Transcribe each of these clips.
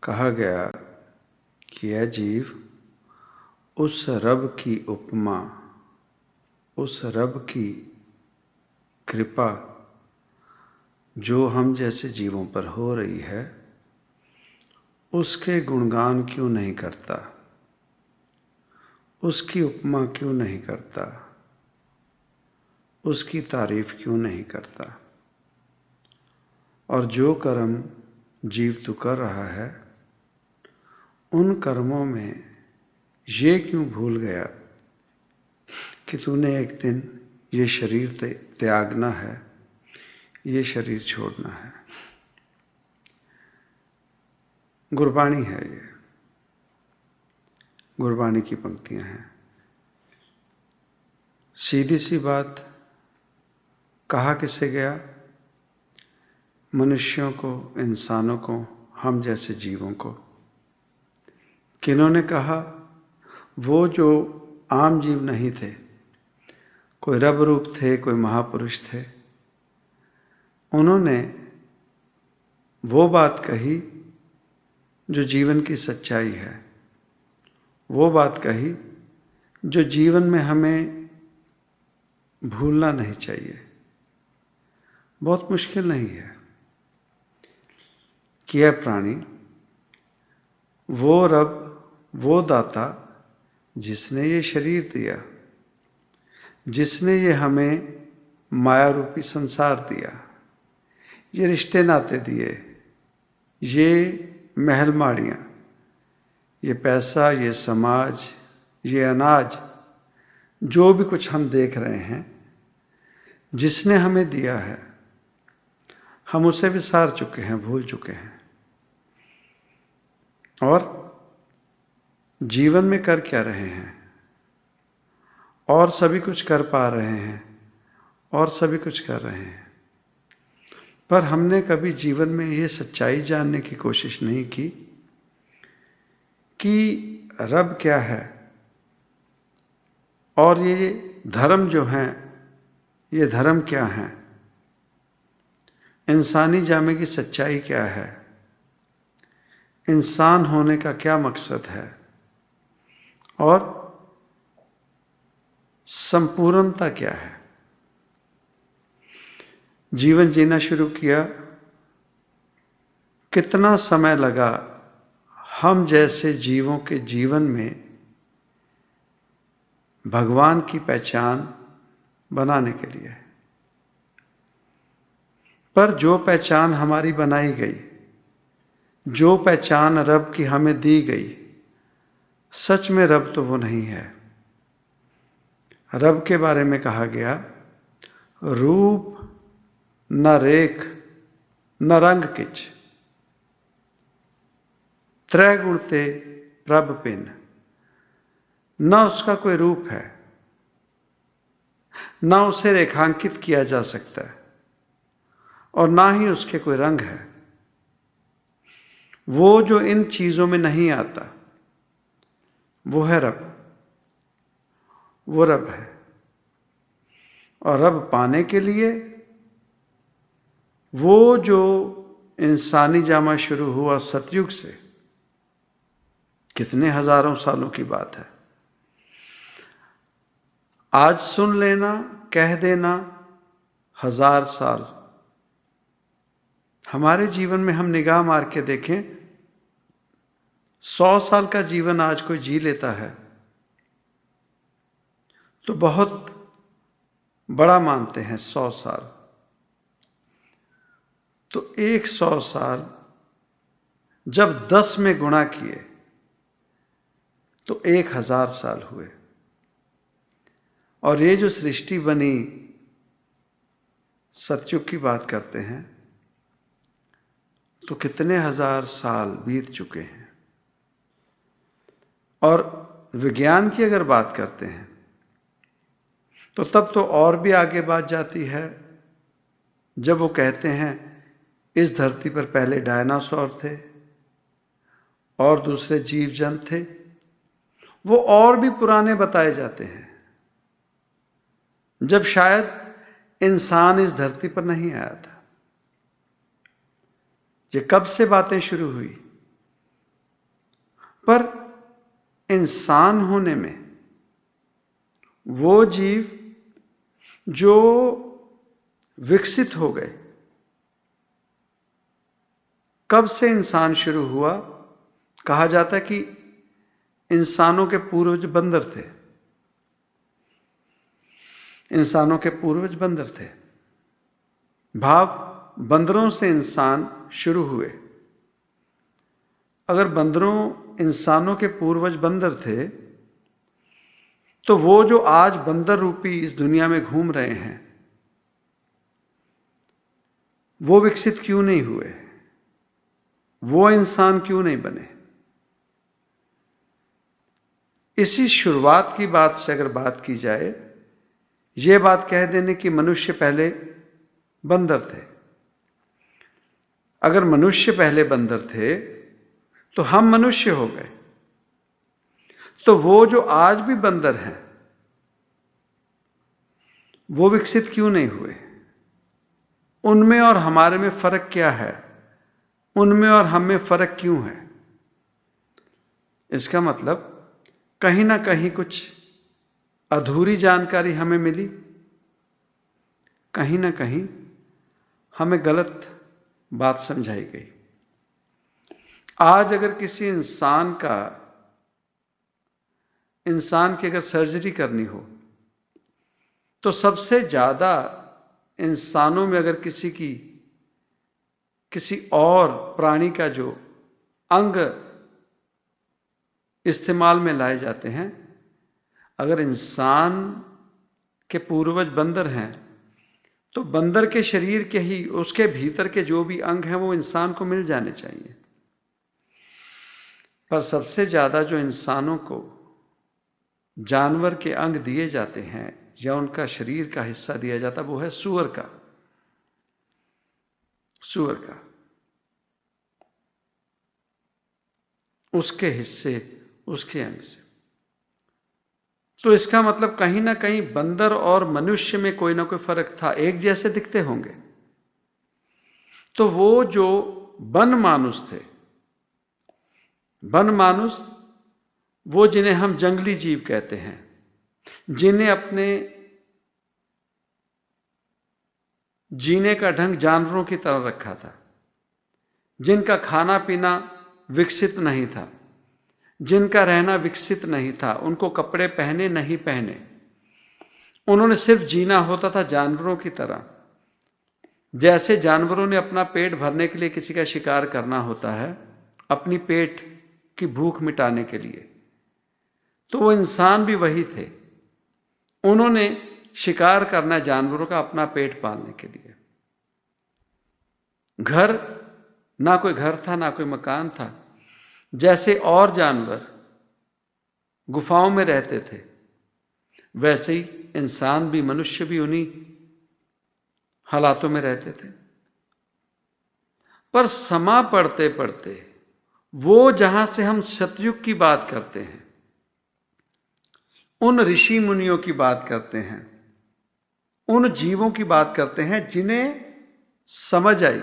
कहा गया कि यह जीव उस रब की उपमा, उस रब की कृपा जो हम जैसे जीवों पर हो रही है, उसके गुणगान क्यों नहीं करता, उसकी उपमा क्यों नहीं करता, उसकी तारीफ क्यों नहीं करता। और जो कर्म जीव तू कर रहा है, उन कर्मों में ये क्यों भूल गया कि तूने एक दिन ये शरीर त्यागना है, ये शरीर छोड़ना है। गुरबाणी है ये, गुरबाणी की पंक्तियां हैं। सीधी सी बात, कहा किससे गया? मनुष्यों को, इंसानों को, हम जैसे जीवों को। किन्होंने कहा? वो जो आम जीव नहीं थे, कोई रब रूप थे, कोई महापुरुष थे। उन्होंने वो बात कही जो जीवन की सच्चाई है, वो बात कही जो जीवन में हमें भूलना नहीं चाहिए। बहुत मुश्किल नहीं है कि यह प्राणी, वो रब, वो दाता जिसने ये शरीर दिया, जिसने ये हमें माया रूपी संसार दिया, ये रिश्ते नाते दिए, ये महल माड़ियाँ, ये पैसा, ये समाज, ये अनाज, जो भी कुछ हम देख रहे हैं, जिसने हमें दिया है, हम उसे विसार चुके हैं, भूल चुके हैं। और जीवन में कर क्या रहे हैं? और सभी कुछ कर पा रहे हैं, और सभी कुछ कर रहे हैं, पर हमने कभी जीवन में ये सच्चाई जानने की कोशिश नहीं की कि रब क्या है, और ये धर्म जो हैं, ये धर्म क्या हैं, इंसानी जामे की सच्चाई क्या है, इंसान होने का क्या मकसद है, और संपूर्णता क्या है। जीवन जीना शुरू किया, कितना समय लगा हम जैसे जीवों के जीवन में भगवान की पहचान बनाने के लिए। पर जो पहचान हमारी बनाई गई, जो पहचान रब की हमें दी गई, सच में रब तो वो नहीं है। रब के बारे में कहा गया, रूप न रेख न रंग किच, त्रै गुण ते प्रभ पिन। न उसका कोई रूप है, न उसे रेखांकित किया जा सकता है, और ना ही उसके कोई रंग है। वो जो इन चीजों में नहीं आता, वो है रब, वो रब है। और रब पाने के लिए वो जो इंसानी जामा शुरू हुआ सतयुग से, कितने हजारों सालों की बात है। आज सुन लेना, कह देना 1000 साल। हमारे जीवन में हम निगाह मार के देखें, 100 साल का जीवन आज कोई जी लेता है तो बहुत बड़ा मानते हैं 100 साल। तो 100 साल जब 10 में गुणा किए तो 1000 साल हुए। और ये जो सृष्टि बनी, सतयुग की बात करते हैं, तो कितने हजार साल बीत चुके हैं। और विज्ञान की अगर बात करते हैं तो तब तो और भी आगे बात जाती है, जब वो कहते हैं इस धरती पर पहले डायनासोर थे और दूसरे जीव जंतु थे। वो और भी पुराने बताए जाते हैं, जब शायद इंसान इस धरती पर नहीं आया था। ये कब से बातें शुरू हुई? पर इंसान होने में वो जीव जो विकसित हो गए, कब से इंसान शुरू हुआ? कहा जाता है कि इंसानों के पूर्वज बंदर थे। इंसानों के पूर्वज बंदर थे, भाव बंदरों से इंसान शुरू हुए। अगर बंदरों इंसानों के पूर्वज बंदर थे, तो वो जो आज बंदर रूपी इस दुनिया में घूम रहे हैं, वो विकसित क्यों नहीं हुए? वो इंसान क्यों नहीं बने? इसी शुरुआत की बात से अगर बात की जाए, ये बात कह देने कि मनुष्य पहले बंदर थे। अगर मनुष्य पहले बंदर थे तो हम मनुष्य हो गए, तो वो जो आज भी बंदर हैं वो विकसित क्यों नहीं हुए? उनमें और हमारे में फर्क क्या है? उनमें और हम में फर्क क्यों है? इसका मतलब कहीं ना कहीं कुछ अधूरी जानकारी हमें मिली, कहीं ना कहीं हमें गलत बात समझाई गई। आज अगर किसी इंसान की अगर सर्जरी करनी हो, तो सबसे ज्यादा इंसानों में अगर किसी और प्राणी का जो अंग इस्तेमाल में लाए जाते हैं, अगर इंसान के पूर्वज बंदर हैं, तो बंदर के शरीर के ही उसके भीतर के जो भी अंग हैं वो इंसान को मिल जाने चाहिए। पर सबसे ज्यादा जो इंसानों को जानवर के अंग दिए जाते हैं या उनका शरीर का हिस्सा दिया जाता, वो है सूअर का। उसके हिस्से, उसके अंग से। तो इसका मतलब कहीं ना कहीं बंदर और मनुष्य में कोई ना कोई फर्क था। एक जैसे दिखते होंगे, तो वो जो वन मानुष थे, वन मानुष वो जिन्हें हम जंगली जीव कहते हैं, जिन्हें अपने जीने का ढंग जानवरों की तरह रखा था, जिनका खाना पीना विकसित नहीं था, जिनका रहना विकसित नहीं था, उनको कपड़े पहने नहीं पहने, उन्होंने सिर्फ जीना होता था जानवरों की तरह। जैसे जानवरों ने अपना पेट भरने के लिए किसी का शिकार करना होता है, अपनी पेट की भूख मिटाने के लिए, तो वो इंसान भी वही थे। उन्होंने शिकार करना जानवरों का अपना पेट पालने के लिए। घर, ना कोई घर था ना कोई मकान था। जैसे और जानवर गुफाओं में रहते थे, वैसे ही इंसान भी, मनुष्य भी उन्हीं हालातों में रहते थे। पर समा पढ़ते पढ़ते वो जहां से हम सतयुग की बात करते हैं, उन ऋषि मुनियों की बात करते हैं, उन जीवों की बात करते हैं जिन्हें समझ आई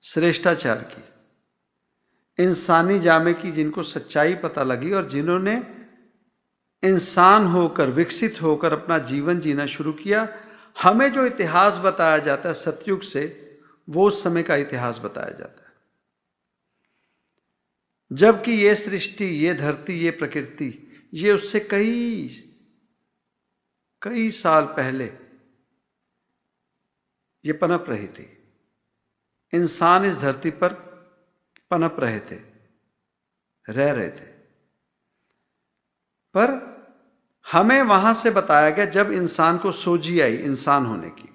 श्रेष्ठाचार की, इंसानी जामे की, जिनको सच्चाई पता लगी और जिन्होंने इंसान होकर, विकसित होकर अपना जीवन जीना शुरू किया। हमें जो इतिहास बताया जाता है सतयुग से, वो उस समय का इतिहास बताया जाता है, जबकि ये सृष्टि, ये धरती, ये प्रकृति, ये उससे कई साल पहले ये पनप रही थी। इंसान इस धरती पर पनप रहे थे, रह रहे थे, पर हमें वहां से बताया गया जब इंसान को सोझी आई इंसान होने की।